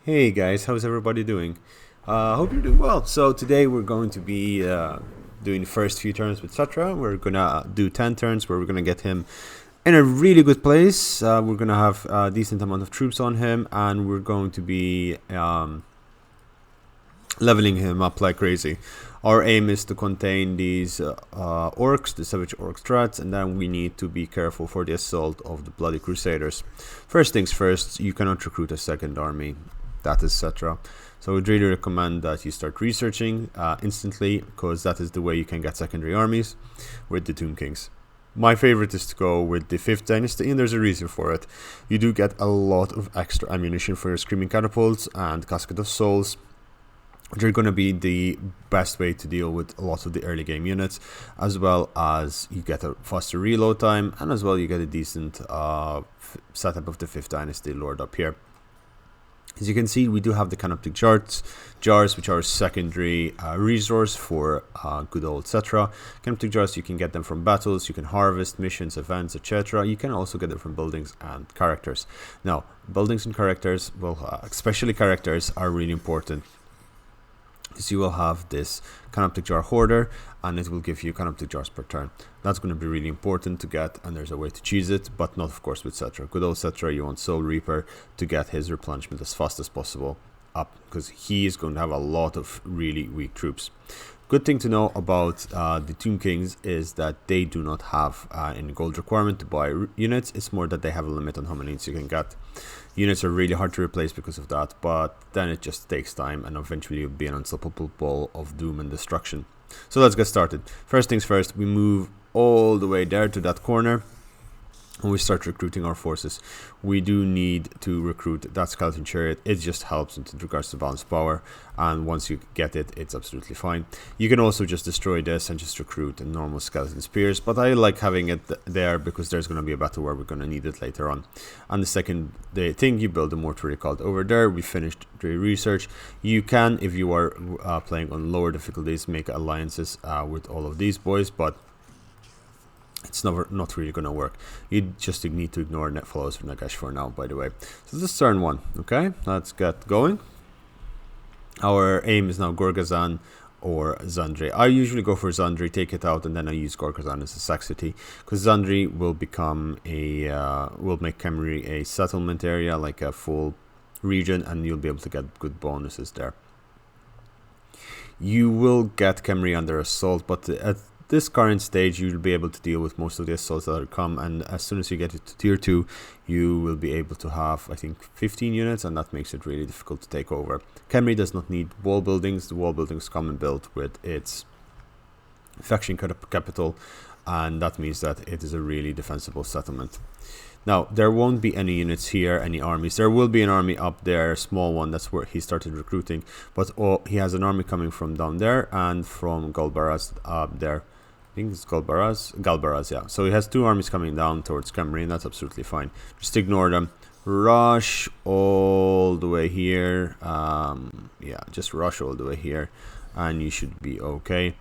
Hey guys, how's everybody doing? Hope you're doing well. So today we're going to be doing the first few turns with Settra. We're gonna do 10 turns where we're gonna get him in a really good place. We're gonna have a decent amount of troops on him, and we're going to be leveling him up like crazy. Our aim is to contain these orcs, the savage orc threats, and then we need to be careful for the assault of the bloody crusaders. First things first, you cannot recruit a second army. That is Settra. So I would really recommend that you start researching instantly, because that is the way you can get secondary armies with the Tomb Kings. My favorite is to go with the 5th Dynasty, and there's a reason for it. You do get a lot of extra ammunition for your Screaming Catapults and Casket of Souls, which are going to be the best way to deal with a lot of the early game units, as well as you get a faster reload time, and as well you get a decent setup of the 5th Dynasty Lord up here. As you can see, we do have the Canoptic jars, which are a secondary resource for good old Settra. Canoptic jars, you can get them from battles, you can harvest, missions, events, etc. You can also get them from buildings and characters. Now, buildings and characters, well, especially characters, are really important. So you will have this Canoptic Jar Hoarder, and it will give you Canoptic Jars per turn. That's going to be really important to get, and there's a way to cheese it, but not of course with Settra. Good old Settra, you want Soul Reaper to get his replenishment as fast as possible up, because he is going to have a lot of really weak troops. Good thing to know about the Tomb Kings is that they do not have any gold requirement to buy units. It's more that they have a limit on how many units you can get. Units are really hard to replace because of that, but then it just takes time, and eventually you'll be an unstoppable ball of doom and destruction. So let's get started. First things first, we move all the way there to that corner, and we start recruiting our forces. We do need to recruit that Skeleton Chariot. It just helps in regards to balance power, and once you get it, it's absolutely fine. You can also just destroy this and just recruit normal Skeleton Spears, but I like having it there because there's going to be a battle where we're going to need it later on. And the second thing, you build a mortuary cult over there. We finished the research. You can, if you are playing on lower difficulties, make alliances with all of these boys, but it's not really going to work. You just need to ignore net follows for Nagash for now, by the way. So this is turn 1. Okay, let's get going. Our aim is now Gorgazan or Zandri. I usually go for Zandri, take it out, and then I use Gorgazan as a saxity, because Zandri will become will make Khemri a settlement area, like a full region, and you'll be able to get good bonuses there. You will get Khemri under assault, but at this current stage you'll be able to deal with most of the assaults that will come, and as soon as you get it to tier 2 you will be able to have, I think, 15 units, and that makes it really difficult to take over. Khemri does not need wall buildings. The wall buildings come and built with its faction capital, and that means that it is a really defensible settlement. Now, there won't be any units here, any armies. There will be an army up there, a small one. That's where he started recruiting, but he has an army coming from down there and from Galbaraz up there. I think it's Galbaraz, yeah. So he has 2 armies coming down towards Khemri, and that's absolutely fine. Just ignore them. Rush all the way here. Yeah, just rush all the way here, and you should be okay.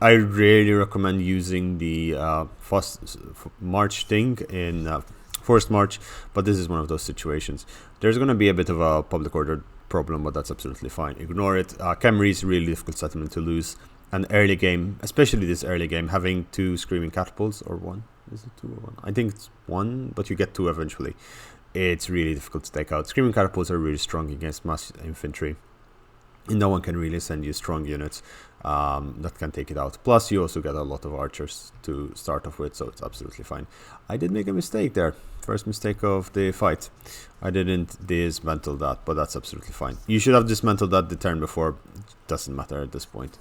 I really recommend using the fast march thing in forced march, but this is one of those situations. There's going to be a bit of a public order problem, but that's absolutely fine. Ignore it. Khemri is a really difficult settlement to lose. An early game, especially this early game, having 2 Screaming Catapults, or 1, is it 2 or 1? I think it's 1, but you get 2 eventually. It's really difficult to take out. Screaming Catapults are really strong against mass infantry, and no one can really send you strong units that can take it out. Plus you also get a lot of archers to start off with, so it's absolutely fine. I did make a mistake there. First mistake of the fight. I didn't dismantle that, but that's absolutely fine. You should have dismantled that the turn before. Doesn't matter at this point.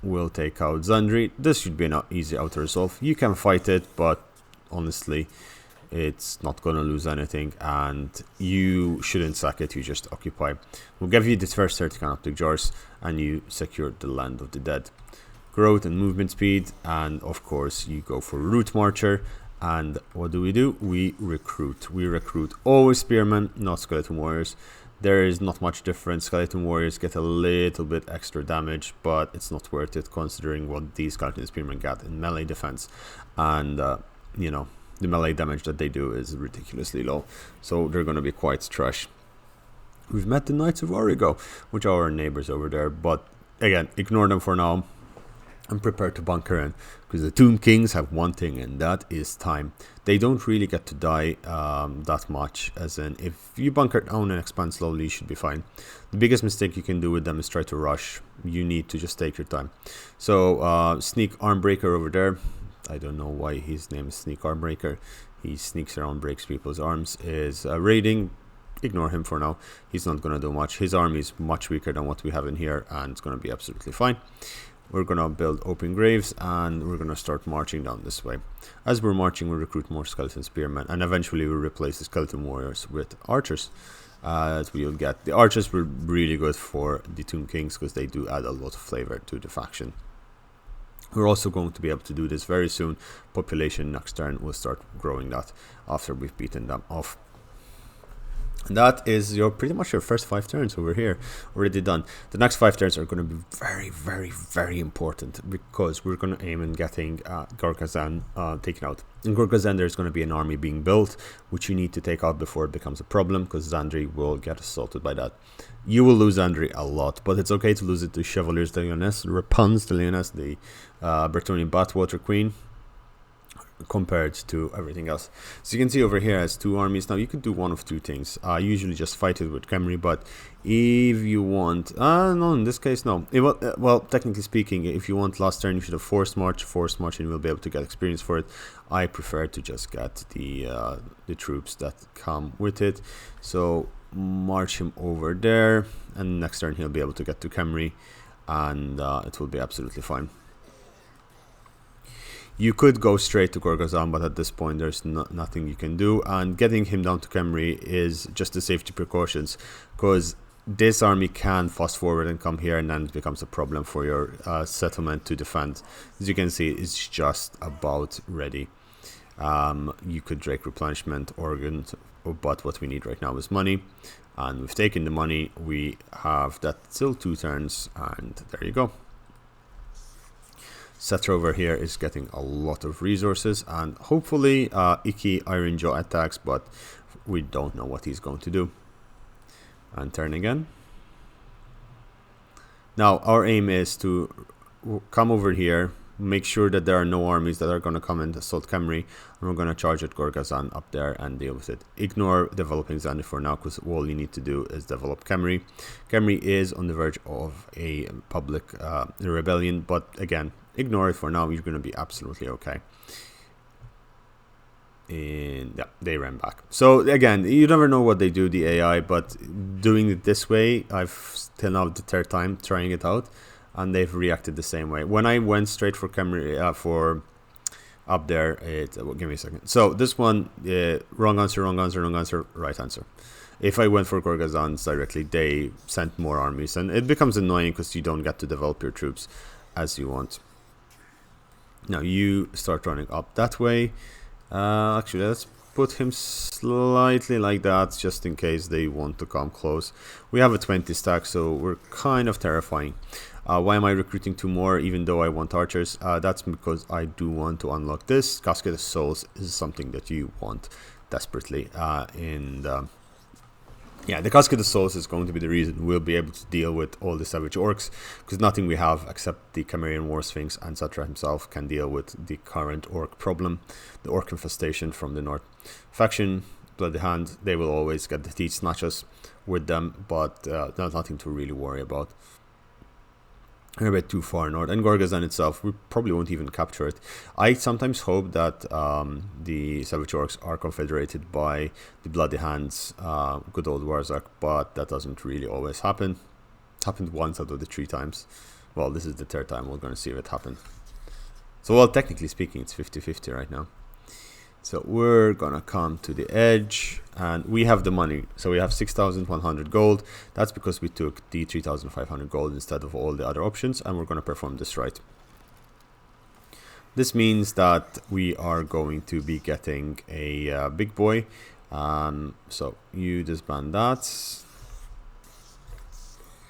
We'll take out Zandri. This should be an easy auto resolve. You can fight it, but honestly it's not going to lose anything, and you shouldn't sack it. You just occupy. We'll give you this first 30 Canoptic Jars, and you secure the Land of the Dead. Growth and movement speed, and of course you go for Root Marcher. And what do? We recruit. We recruit always Spearmen, not Skeleton Warriors. There is not much difference. Skeleton Warriors get a little bit extra damage, but it's not worth it considering what these Skeleton Spearmen get in melee defense. And, you know, the melee damage that they do is ridiculously low. So they're going to be quite trash. We've met the Knights of Origo, which are our neighbors over there, but again, ignore them for now. I'm prepared to bunker in, because the Tomb Kings have one thing, and that is time. They don't really get to die that much, as in, if you bunker down and expand slowly, you should be fine. The biggest mistake you can do with them is try to rush. You need to just take your time. So, Sneak Armbreaker over there, I don't know why his name is Sneak Armbreaker. He sneaks around, breaks people's arms, is raiding. Ignore him for now. He's not going to do much. His army is much weaker than what we have in here, and it's going to be absolutely fine. We're going to build open graves, and we're going to start marching down this way. As we're marching, we recruit more skeleton spearmen, and eventually we'll replace the skeleton warriors with archers. As we'll get the archers were really good for the Tomb Kings, because they do add a lot of flavor to the faction. We're also going to be able to do this very soon. Population next turn will start growing that after we've beaten them off. And that is pretty much your first 5 turns over here, already done. The next 5 turns are going to be very, very, very important, because we're going to aim in getting Gorgazan taken out. In Gorgazan, there's going to be an army being built, which you need to take out before it becomes a problem, because Zandri will get assaulted by that. You will lose Zandri a lot, but it's okay to lose it to Chevaliers de Lyonesse, Repons de Lyonesse, the Bretonnian Bathwater Queen, compared to everything else. So you can see over here has 2 armies. Now you could do one of 2 things. Usually just fight it with Khemri, but if you want no, in this case no. Well, technically speaking, if you want last turn, you should have force march, and you will be able to get experience for it. I prefer to just get the troops that come with it. So march him over there, and next turn he'll be able to get to Khemri, and it will be absolutely fine. You could go straight to Gorgazan, but at this point there's nothing you can do, and getting him down to Khemri is just a safety precautions, because this army can fast forward and come here, and then it becomes a problem for your settlement to defend. As you can see, it's just about ready. You could Drake replenishment organs, but what we need right now is money, and we've taken the money. We have that still 2 turns, and there you go. Settra over here is getting a lot of resources, and hopefully Icky Iron Jaw attacks, but we don't know what he's going to do. And turn again. Now our aim is to come over here, make sure that there are no armies that are going to come and assault Khemri, and we're going to charge at Gorgazan up there and deal with it. Ignore developing Zandi for now, because all you need to do is develop Khemri. Khemri is on the verge of a public rebellion, but again, ignore it for now. You're going to be absolutely okay. And yeah, they ran back. So again, you never know what they do, the AI, but doing it this way, I've till now the 3rd time trying it out, and they've reacted the same way. When I went straight for Khemri, for up there, give me a second. So this one, wrong answer, right answer. If I went for Gorgazans directly, they sent more armies, and it becomes annoying because you don't get to develop your troops as you want. Now you start running up that way. Actually, let's put him slightly like that, just in case they want to come close. We have a 20 stack, so we're kind of terrifying. Why am I recruiting 2 more, even though I want archers? That's because I do want to unlock this. Casket of Souls is something that you want desperately. Yeah, the Casket of Souls is going to be the reason we'll be able to deal with all the savage orcs, because nothing we have except the Cimmerian War Sphinx and Settra himself can deal with the current orc problem, the orc infestation from the north. Faction, Bloody Hand, they will always get the teeth snatches with them, but there's nothing to really worry about. We're a bit too far north, and Gorgazan itself, we probably won't even capture it. I sometimes hope that the Savage Orcs are confederated by the Bloody Hands, good old Warzak, but that doesn't really always happen. It happened once out of the 3 times. Well, this is the 3rd time we're going to see if it happened. So, well, technically speaking, it's 50-50 right now. So we're gonna come to the edge, and we have the money. So we have 6,100 gold. That's because we took the 3,500 gold instead of all the other options, and we're gonna perform this right. This means that we are going to be getting a big boy. So you disband that.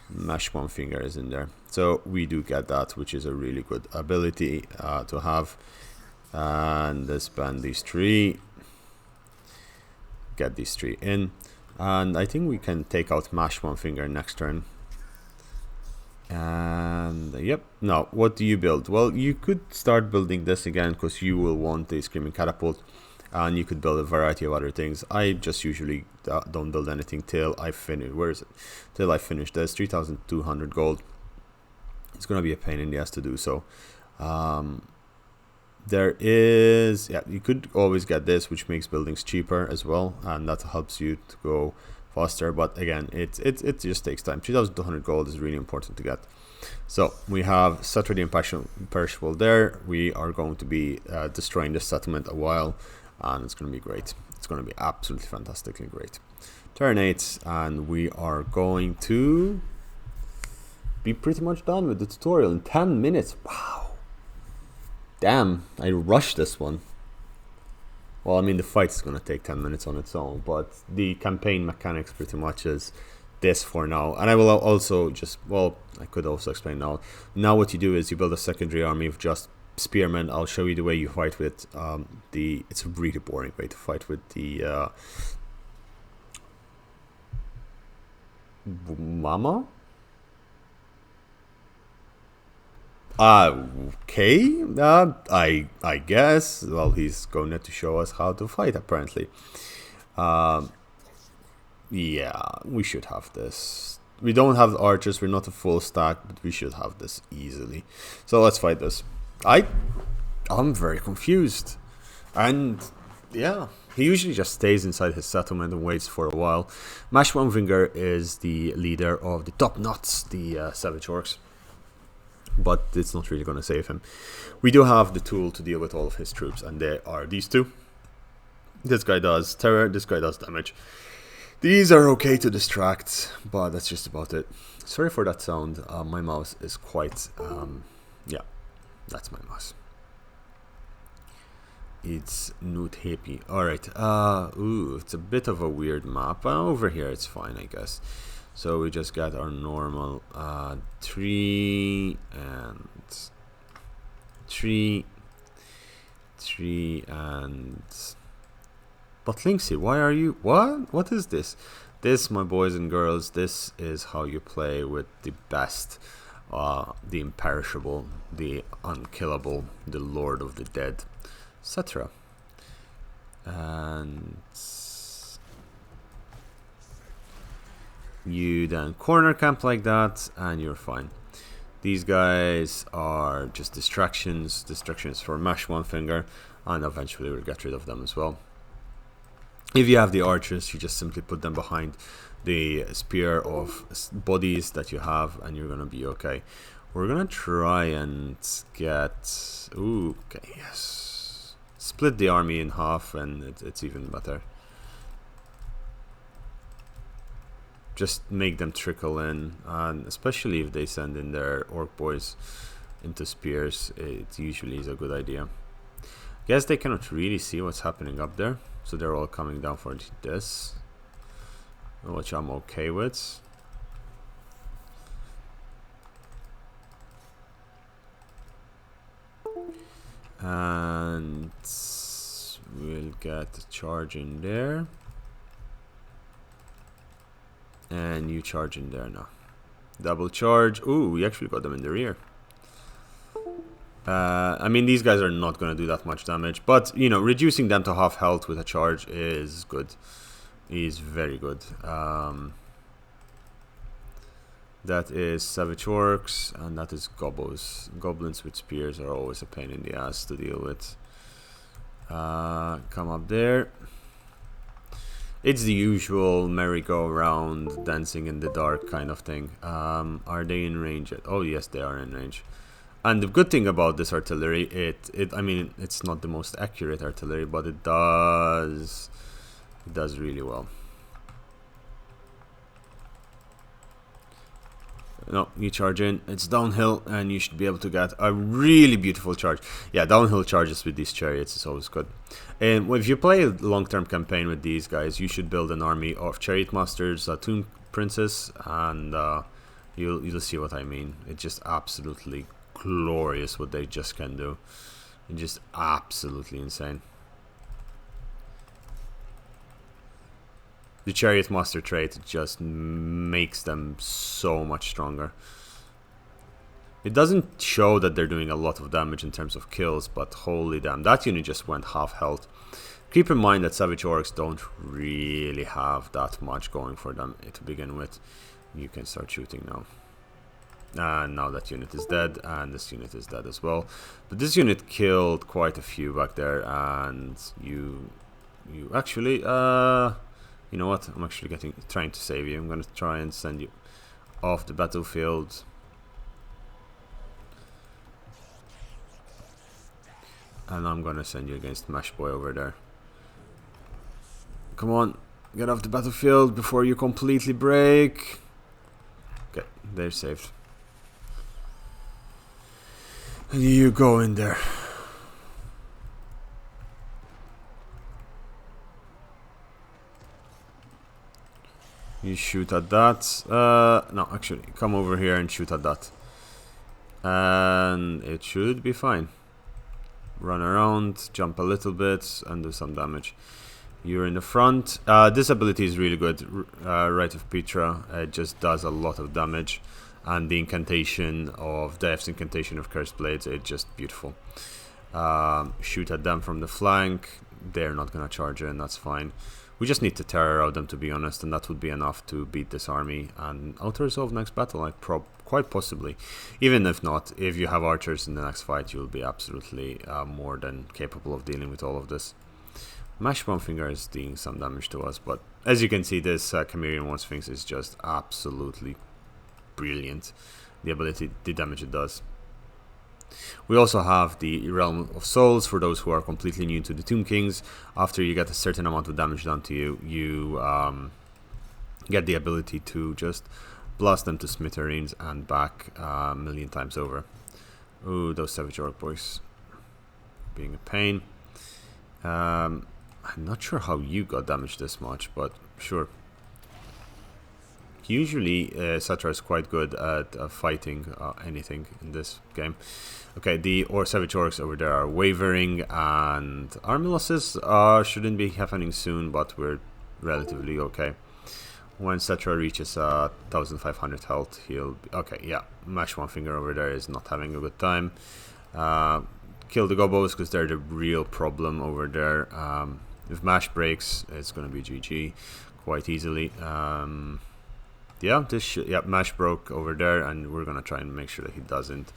Mash one finger is in there. So we do get that, which is a really good ability to have. And disband these 3. Get these 3 in. And I think we can take out Maxwell Winger next turn. And yep. Now, what do you build? Well, you could start building this again because you will want a Screaming Catapult, and you could build a variety of other things. I just usually don't build anything till I finish. Where is it? Till I finish this. 3,200 gold. It's gonna be a pain in the ass to do so. There is, yeah, you could always get this, which makes buildings cheaper as well, and that helps you to go faster. But again, it just takes time. 3,200 gold is really important to get. So we have Settra the Imperishable there. We are going to be destroying this settlement a while, and it's going to be great. It's going to be absolutely fantastically great. Turn 8, and we are going to be pretty much done with the tutorial in 10 minutes. Wow. Damn, I rushed this one. Well, I mean, the fight is going to take 10 minutes on its own, but the campaign mechanics pretty much is this for now. And I will also just, well, I could also explain now. Now what you do is you build a secondary army of just spearmen. I'll show you the way you fight with it's a really boring way to fight with the Mama? Okay, I guess. Well, he's going to show us how to fight, apparently. Yeah, we should have this. We don't have the archers, we're not a full stack, but we should have this easily. So let's fight this. I'm very confused. And yeah, he usually just stays inside his settlement and waits for a while. Maxwell Winger is the leader of the Top Knots, the Savage Orcs. But it's not really going to save him. We do have the tool to deal with all of his troops, and they are these two. This guy does terror, this guy does damage. These are okay to distract, but that's just about it. Sorry for that sound. My mouse is quite... yeah, that's my mouse. It's not happy. Alright, ooh, it's a bit of a weird map. Over here it's fine, I guess. So we just got our normal 3 and 3 and... But Linksy, why are you... What is this? This, my boys and girls, this is how you play with the best, the imperishable, the unkillable, the Lord of the Dead, etc. And... you then corner camp like that and you're fine. These guys are just distractions for Maxwell Winger, and eventually we'll get rid of them as well. If you have the archers, you just simply put them behind the spear of bodies that you have and you're gonna be okay. We're gonna try and get... ooh, okay, yes. Split the army in half and it's even better. Just make them trickle in, and especially if they send in their orc boys into spears, it usually is a good idea. Guess they cannot really see what's happening up there, so they're all coming down for this, which I'm okay with. And we'll get a charge in there. And you charge in there now. Double charge. Ooh, we actually got them in the rear. I mean, these guys are not going to do that much damage, but, you know, reducing them to half health with a charge is good. Is very good. That is Savage Orcs, and that is Gobos. Goblins with spears are always a pain in the ass to deal with. Come up there. It's the usual merry-go-round, dancing in the dark kind of thing. Are they in range yet? Oh yes, they are in range. And the good thing about this artillery, I mean, it's not the most accurate artillery, but it does really well. No, you charge in, it's downhill, and you should be able to get a really beautiful charge. Yeah, downhill charges with these chariots is always good. And if you play a long-term campaign with these guys, you should build an army of chariot masters, tomb princes, and you'll see what I mean. It's just absolutely glorious what they just can do. It's just absolutely insane. The Chariot Master trait just makes them so much stronger. It doesn't show that they're doing a lot of damage in terms of kills, but holy damn, that unit just went half health. Keep in mind that Savage Orcs don't really have that much going for them to begin with. You can start shooting now. And now that unit is dead, and this unit is dead as well. But this unit killed quite a few back there, and you actually, you know what? I'm actually trying to save you. I'm gonna try and send you off the battlefield. And I'm gonna send you against Mash Boy over there. Come on, get off the battlefield before you completely break. Okay, they're saved. And you go in there. You shoot at that. No, actually, come over here and shoot at that. And it should be fine. Run around, jump a little bit, and do some damage. You're in the front. This ability is really good. Rite of Petra. It just does a lot of damage. And the incantation of Death's incantation of Cursed Blades, it's just beautiful. Shoot at them from the flank. They're not gonna charge in, that's fine. We just need to terror out them, to be honest, and that would be enough to beat this army and auto-resolve next battle, like quite possibly. Even if not, if you have archers in the next fight, you'll be absolutely more than capable of dealing with all of this. Maxwell Winger is doing some damage to us, but as you can see, this Chimerian War Sphinx is just absolutely brilliant. The damage it does. We also have the Realm of Souls for those who are completely new to the Tomb Kings. After you get a certain amount of damage done to you, you get the ability to just blast them to smithereens and back a million times over. Ooh, those Savage Orc boys being a pain. I'm not sure how you got damaged this much, but sure. Usually, Settra is quite good at fighting anything in this game. Okay, the Savage Orcs over there are wavering, and army losses shouldn't be happening soon, but we're relatively okay. When Settra reaches 1500 health, he'll be okay. Yeah, Mash One Finger over there is not having a good time. Kill the gobos because they're the real problem over there. If Mash breaks, it's gonna be GG quite easily. Yeah, Mash broke over there, and we're gonna try and make sure that he doesn't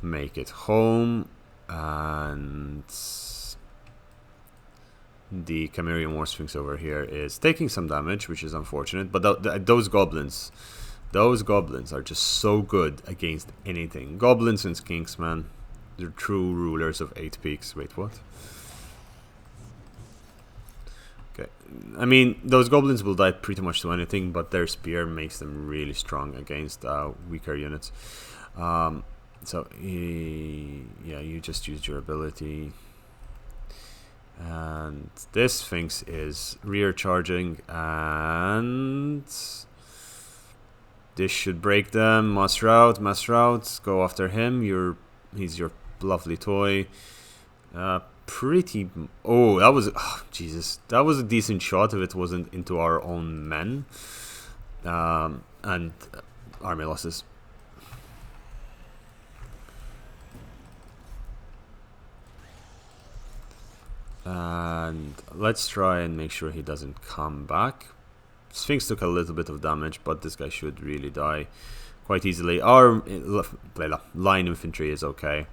make it home. And the Chimerian War Sphinx over here is taking some damage, which is unfortunate. But those goblins are just so good against anything. Goblins and skinks, man, they're true rulers of 8 peaks. Wait, what? I mean, those goblins will die pretty much to anything, but their spear makes them really strong against weaker units. So, yeah, you just used your ability. And this Sphinx is rear charging, and this should break them. Mass route, go after him. He's your lovely toy. That was Jesus, that was a decent shot if it wasn't into our own men. And army losses. And let's try and make sure he doesn't come back. Sphinx took a little bit of damage, but this guy should really die quite easily. Our line infantry is okay.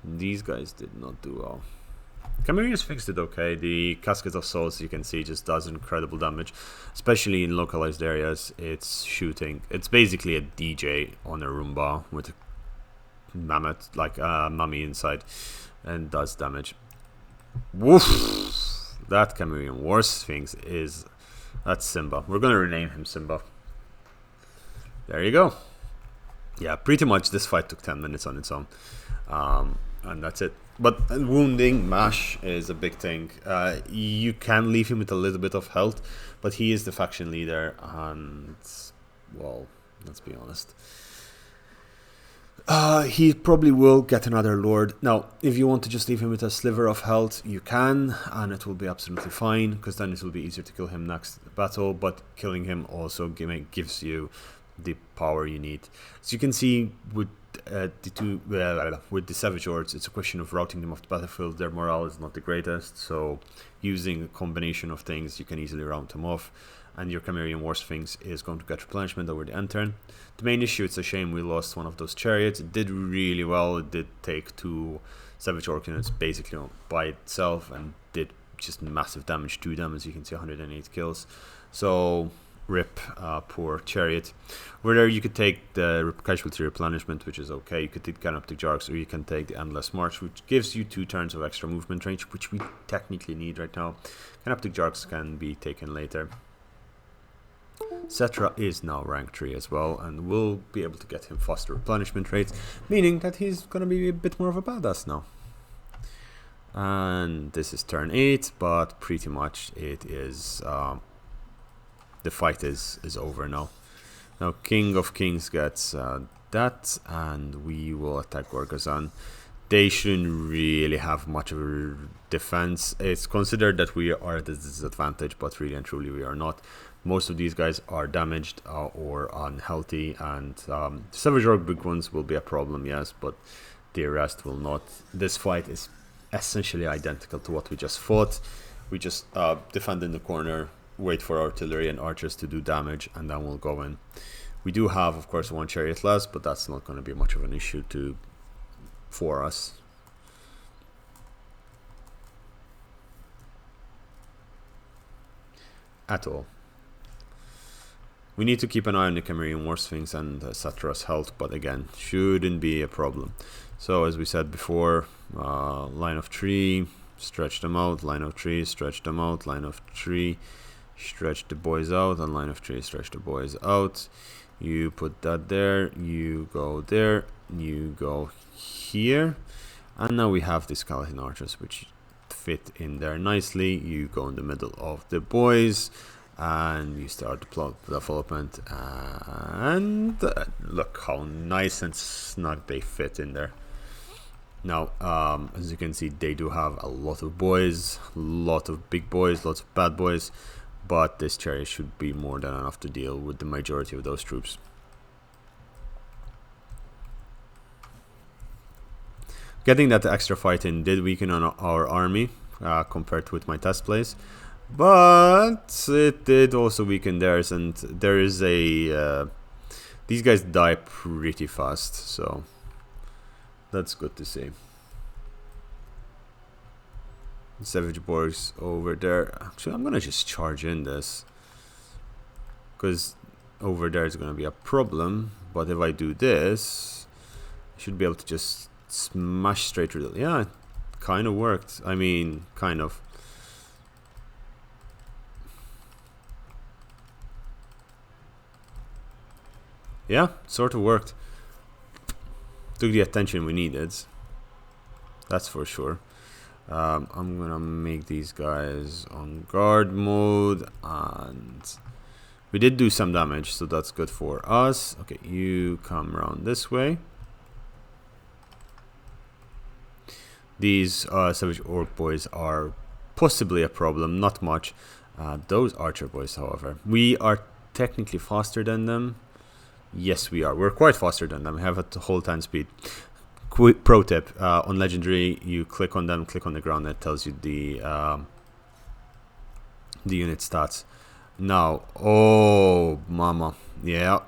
These guys did not do well. Chimerian Sphinx did okay. The Casket of Souls, you can see, just does incredible damage, especially in localized areas. It's shooting. It's basically a DJ on a Roomba with a mammoth, like a mummy inside, and does damage. Woof! That Chimerian War Sphinx that's Simba. We're gonna rename him Simba. There you go. Yeah, pretty much this fight took 10 minutes on its own. And that's it. But wounding Mash is a big thing. You can leave him with a little bit of health, but he is the faction leader, and well, let's be honest. He probably will get another lord. Now, if you want to just leave him with a sliver of health, you can, and it will be absolutely fine, because then it will be easier to kill him next battle, but killing him also gives you the power you need. As you can see, with with the Savage Hordes, it's a question of routing them off the battlefield. Their morale is not the greatest, so using a combination of things, you can easily round them off. And your Cimmerian War Sphinx is going to get replenishment over the end turn. The main issue, it's a shame we lost one of those chariots. It did really well. It did take 2 Savage Orc units basically by itself and did just massive damage to them. As you can see, 108 kills. So, rip, poor chariot. Over there, you could take the casualty replenishment, which is okay. You could take Scalloping Archers, or you can take the Endless March, which gives you 2 turns of extra movement range, which we technically need right now. Scalloping Archers can be taken later. Settra is now rank 3 as well, and we'll be able to get him faster replenishment rates, meaning that he's going to be a bit more of a badass now. And this is turn 8, but pretty much it is, the fight is over now. Now King of Kings gets that, and we will attack Gorgazan. They shouldn't really have much of a defense. It's considered that we are at a disadvantage, but really and truly we are not. Most of these guys are damaged or unhealthy, and Savage Orc big ones will be a problem, yes, but the rest will not. This fight is essentially identical to what we just fought. We just defend in the corner, wait for artillery and archers to do damage, and then we'll go in. We do have, of course, 1 chariot less, but that's not going to be much of an issue for us. At all. We need to keep an eye on the Cimmerian War Sphinx and Settra's health, but again, shouldn't be a problem. So as we said before, line of 3, stretch them out, line of 3, stretch them out, line of 3, stretch the boys out, and line of 3, stretch the boys out. You put that there, you go there, you go here, and now we have the Scalloping Archers, which fit in there nicely. You go in the middle of the boys, and you start the plot development, and look how nice and snug they fit in there. Now, as you can see, they do have a lot of boys, a lot of big boys, lots of bad boys, but this chariot should be more than enough to deal with the majority of those troops. Getting that extra fight in did weaken on our army compared with my test plays, but it did also weaken theirs, and there is a these guys die pretty fast, so that's good to see. Savage Borgs over there. Actually, I'm gonna just charge in this, because over there is gonna be a problem, but if I do this, I should be able to just smash straight through the... Yeah, it kind of worked. I mean, kind of. Yeah, sort of worked. Took the attention we needed. That's for sure. I'm gonna make these guys on guard mode, and we did do some damage, so that's good for us. Okay, you come around this way. These Savage Orc boys are possibly a problem, not much. Those Archer boys, however, we are technically faster than them. Yes, we are. We're quite faster than them. We have a whole 10 speed. Quick pro tip, on Legendary, you click on them, click on the ground, it tells you the unit stats. Now, oh mama, yeah,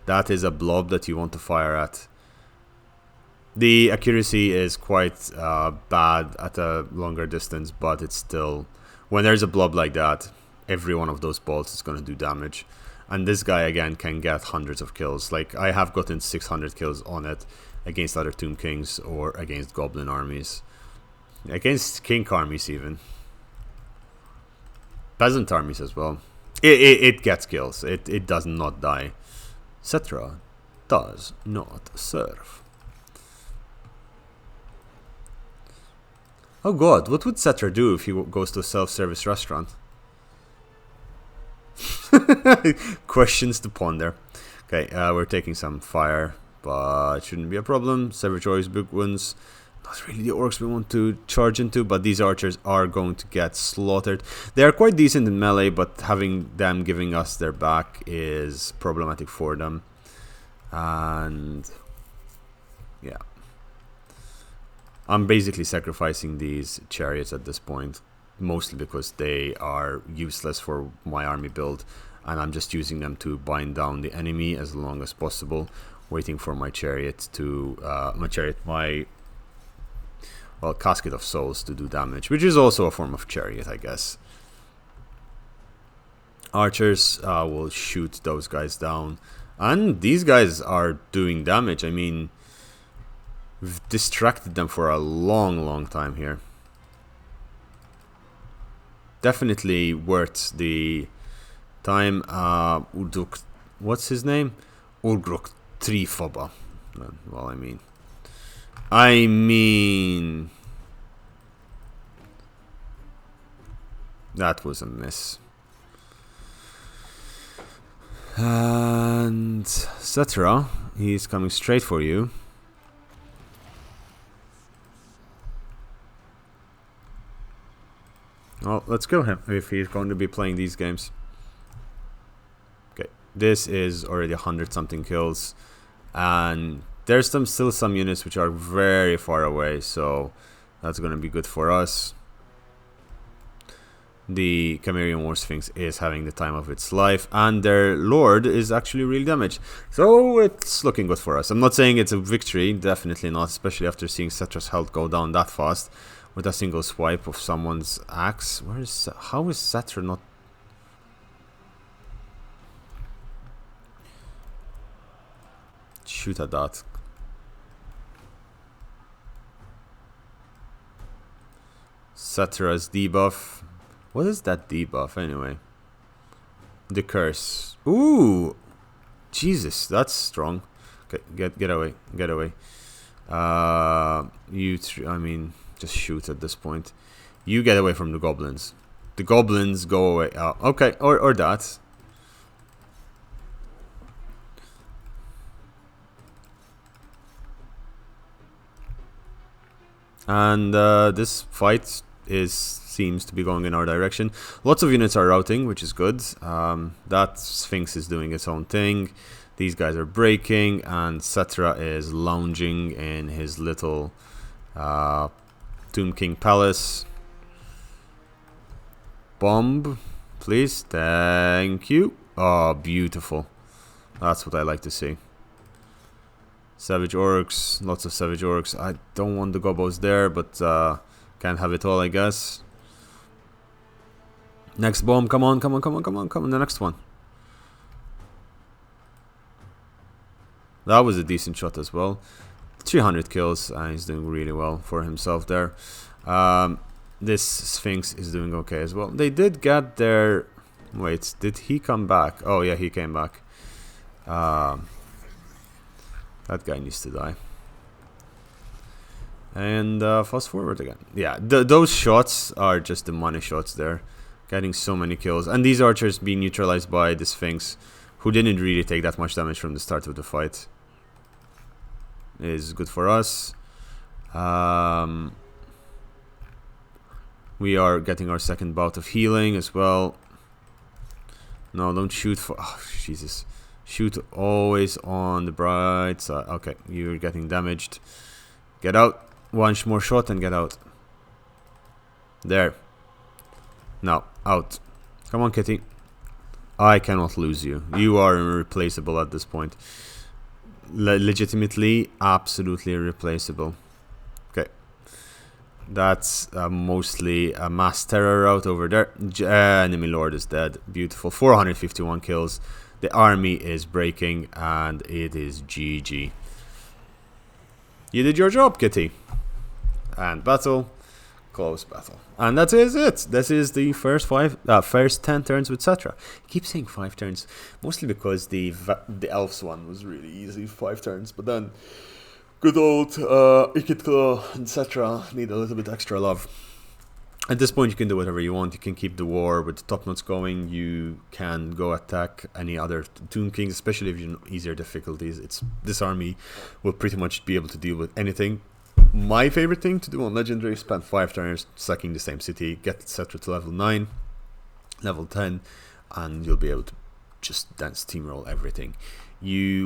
that is a blob that you want to fire at. The accuracy is quite bad at a longer distance, but it's still, when there's a blob like that, every one of those bolts is going to do damage. And this guy again can get hundreds of kills. Like, I have gotten 600 kills on it against other Tomb Kings or against Goblin armies, against King armies even, Peasant armies as well. It gets kills. It does not die. Settra does not serve. Oh god, what would Settra do if he goes to a self-service restaurant? Questions to ponder. Okay, we're taking some fire but shouldn't be a problem. Savage Orcs, big ones. Not really the orcs we want to charge into, but these archers are going to get slaughtered. They are quite decent in melee, but having them giving us their back is problematic for them. And yeah, I'm basically sacrificing these chariots at this point, mostly because they are useless for my army build, and I'm just using them to bind down the enemy as long as possible, waiting for my chariot to well, Casket of Souls to do damage, which is also a form of chariot, I guess. Archers will shoot those guys down, and these guys are doing damage. I mean, we've distracted them for a long time here. Definitely worth the time. Urduk, what's his name? Urgrok Trifoba. Well, I mean, that was a miss. And Settra, he's coming straight for you. Well, let's kill him if he's going to be playing these games. Okay, this is already 100-something kills, and there's still some units which are very far away, so that's going to be good for us. The Cimmerian War Sphinx is having the time of its life, and their lord is actually really damaged, so it's looking good for us. I'm not saying it's a victory, definitely not, especially after seeing Settra's health go down that fast with a single swipe of someone's axe. How is Settra not... Shoot at that. Settra's debuff. What is that debuff anyway? The curse. Ooh, Jesus, that's strong. Okay, get away, get away. Just shoot at this point. You get away from the goblins. The goblins go away. Okay, or that. And this fight seems to be going in our direction. Lots of units are routing, which is good. That Sphinx is doing its own thing. These guys are breaking, and Settra is lounging in his little Tomb King Palace. Bomb, please. Thank you. Oh, beautiful. That's what I like to see. Savage Orcs, lots of Savage Orcs. I don't want the Gobos there, but can't have it all, I guess. Next bomb, come on, come on, come on, come on, come on, the next one. That was a decent shot as well. 300 kills, and he's doing really well for himself there. This Sphinx is doing okay as well. They did get their... Wait, did he come back? Oh yeah, he came back. That guy needs to die. And fast forward again. Yeah, those shots are just the money shots there. Getting so many kills. And these archers being neutralized by the Sphinx, who didn't really take that much damage from the start of the fight, is good for us. We are getting our second bout of healing as well. No, don't shoot for... Oh, Jesus. Shoot always on the bright side. Okay, you're getting damaged. Get out. One more shot and get out. There. Now, out. Come on, Kitty. I cannot lose you. You are irreplaceable at this point. Legitimately, absolutely irreplaceable. Okay. That's mostly a mass terror route over there. Enemy Lord is dead. Beautiful. 451 kills. The army is breaking, and it is GG. You did your job, Kitty. And battle. Close battle. And that is it. This is the first 10 turns with Settra. I keep saying 5 turns, mostly because the elves one was really easy, 5 turns. But then, good old Ikitlo and Settra need a little bit extra love. At this point, you can do whatever you want. You can keep the war with the top notes going. You can go attack any other Tomb Kings, especially if you're in easier difficulties. This army will pretty much be able to deal with anything. My favorite thing to do on Legendary is spend 5 turns sacking the same city, get Settra to level 9, level 10, and you'll be able to just then steamroll everything. We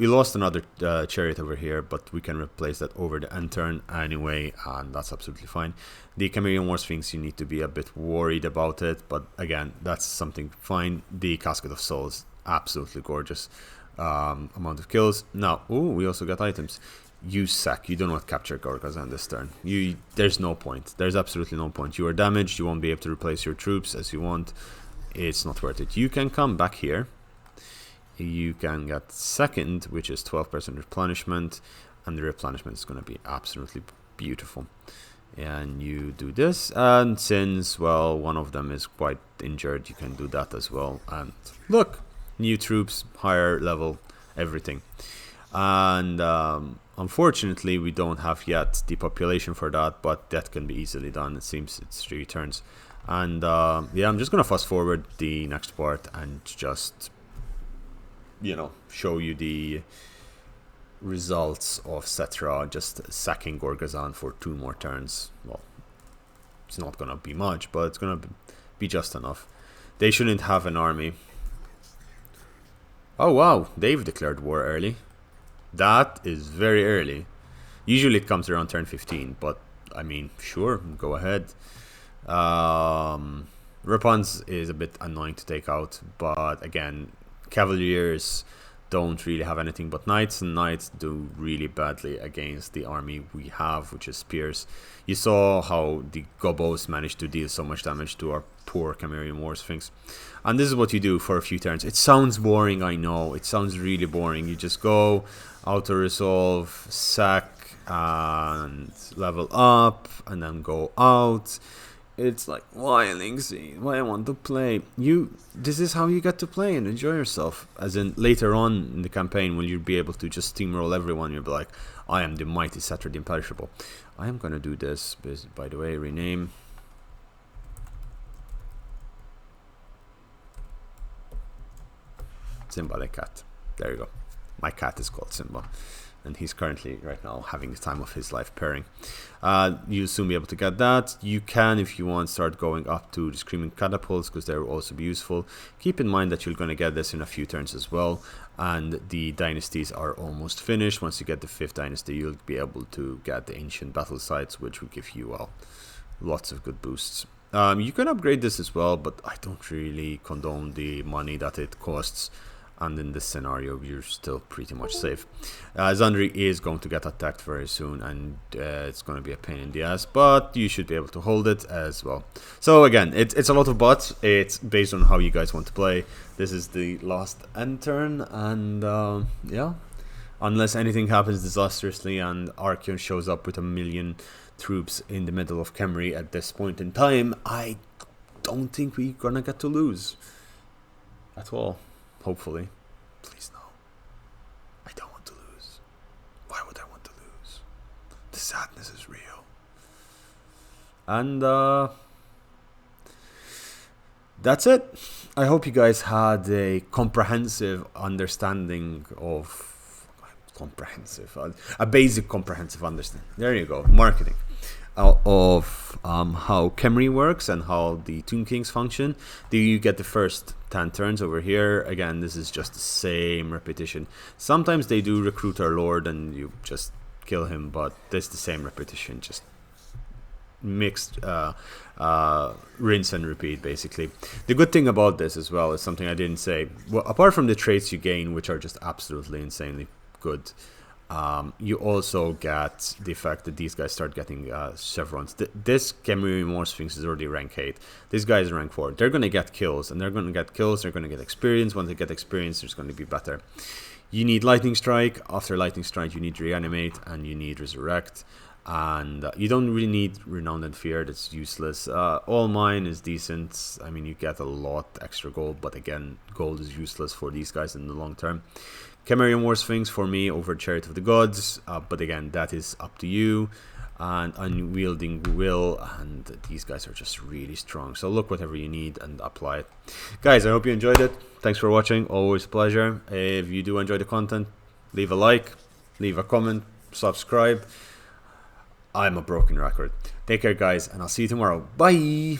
lost another chariot over here, but we can replace that over the end turn anyway, and that's absolutely fine. The Chameleon War Sphinx, you need to be a bit worried about it, but again, that's something fine. The Casket of Souls, absolutely gorgeous amount of kills. Now, we also got items. You sack. You do not capture Gorgazan this turn. There's no point. There's absolutely no point. You are damaged. You won't be able to replace your troops as you want. It's not worth it. You can come back here. You can get second, which is 12% replenishment, and the replenishment is going to be absolutely beautiful. And you do this, and since, well, one of them is quite injured, you can do that as well. And look, new troops, higher level, everything. And unfortunately, we don't have yet the population for that, but that can be easily done. It seems it's 3 turns. And yeah, I'm just going to fast forward the next part and just, show you the results of Settra just sacking Gorgazan for 2 more turns. Well, it's not going to be much, but it's going to be just enough. They shouldn't have an army. Oh wow, they've declared war early. That is very early. Usually it comes around turn 15, but I mean, sure, go ahead. Rapans is a bit annoying to take out, but again, Cavaliers don't really have anything but knights, and knights do really badly against the army we have, which is spears. You saw how the gobos managed to deal so much damage to our poor Chameleon War Sphinx. And this is what you do for a few turns. It sounds boring, I know. It sounds really boring. You just go, auto-resolve, sack, and level up, and then go out. It's like, why, Linksy? Why I want to play? This is how you get to play and enjoy yourself. As in, later on in the campaign, when you'll be able to just steamroll everyone, you'll be like, I am the mighty Settra the Imperishable. I am gonna do this, by the way, rename. Simba the cat. There you go. My cat is called Simba, and he's currently right now having the time of his life pairing. You'll soon be able to get that. You can, if you want, start going up to the Screaming Catapults, because they will also be useful. Keep in mind that you're going to get this in a few turns as well, and the dynasties are almost finished. Once you get the 5th dynasty, you'll be able to get the Ancient Battle Sites, which will give you, well, lots of good boosts. You can upgrade this as well, but I don't really condone the money that it costs. And in this scenario, you're still pretty much safe. Zandri is going to get attacked very soon, and it's going to be a pain in the ass, but you should be able to hold it as well. So again, it's a lot of bots. It's based on how you guys want to play. This is the last end turn, and yeah, unless anything happens disastrously and Archeon shows up with 1 million troops in the middle of Khemri at this point in time, I don't think we're gonna get to lose at all. Hopefully. Please no. I don't want to lose. Why would I want to lose? The sadness is real. And that's it. I hope you guys had a comprehensive understanding of a basic comprehensive understanding. There you go. Marketing. Of how Khemri works and how the Tomb Kings function. Do you get the first 10 turns over here? Again, this is just the same repetition. Sometimes they do recruit our lord and you just kill him, but this is the same repetition, just mixed rinse and repeat, basically. The good thing about this as well is something I didn't say. Well, apart from the traits you gain, which are just absolutely insanely good, you also get the fact that these guys start getting chevrons. This Chameleon War Sphinx is already rank 8. This guy is rank 4. They're going to get kills, and they're going to get kills, they're going to get experience. Once they get experience, there's going to be better. You need Lightning Strike. After Lightning Strike, you need Reanimate, and you need Resurrect. And you don't really need Renowned and Fear. That's useless. All Mine is decent. I mean, you get a lot extra gold, but again, gold is useless for these guys in the long term. Chameleon War Sphinx for me over Chariot of the Gods, but again, that is up to you. and unyielding will, and these guys are just really strong. So look whatever you need and apply it. Guys, I hope you enjoyed it. Thanks for watching, always a pleasure. If you do enjoy the content, leave a like, leave a comment, subscribe. I'm a broken record. Take care, guys, and I'll see you tomorrow. Bye.